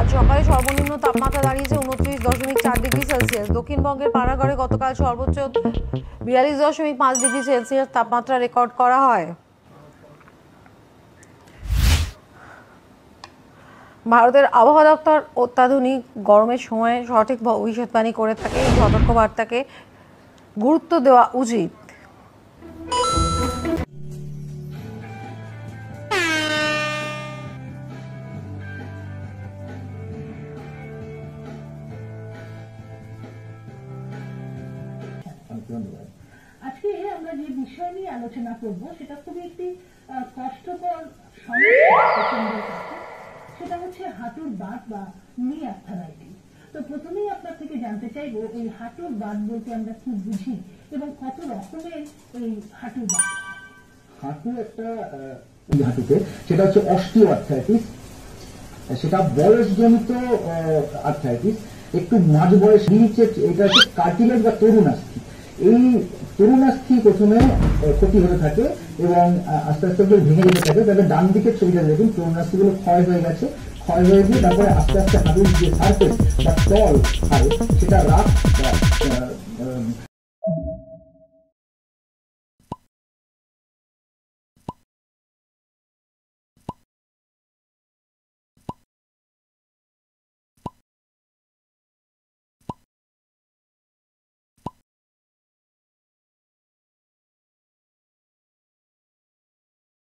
আজ সকালে সর্বনিম্ন তাপমাত্রা দাঁড়িয়েছে 29.4 ডিগ্রি সেলসিয়াস। দক্ষিণবঙ্গের পানাগড়ে গতকাল সর্বোচ্চ 42.5 ডিগ্রি সেলসিয়াস তাপমাত্রা রেকর্ড করা হয়। ভারতের আবহাওয়া দপ্তর অত্যাধুনিক গরমের সময় সঠিক ভবিষ্যৎবাণী করে থাকে। এই সতর্কবার্তাকে গুরুত্ব দেওয়া উচিত। আজকে আমরা যে বিষয় নিয়ে আলোচনা করব সেটা খুবই একটি কষ্টকর সমস্যা, সেটা হচ্ছে হাঁটুর বাত বা নি আর্থারাইটিস। তো প্রথমেই আপনার থেকে জানতে চাইবো এই হাঁটুর বাত বলতে আমরা কি বুঝি এবং কত রকমের এই হাঁটুর বাত। হাঁটু একটা হাঁটুতে সেটা হচ্ছে অস্টিও আর্থারাইটিস, সেটা বয়সজনিত আর্থারাইটিস। একটু মাঝ বয়স নিচে এটা হচ্ছে কার্টিলেজ বা তরুণাস্থি। এই তরুণাস্থি প্রথমে ক্ষতি হতে থাকে এবং আস্তে আস্তে ভেঙে যেতে থাকে। তাহলে ডান দিকের ছবিটা দেখুন, তরুণাস্থি গুলো ক্ষয় হয়ে গেছে, ক্ষয় হয়ে গিয়ে তারপরে আস্তে আস্তে হাঁটুর যে সার্ফেস বা তল হয় সেটা রাফ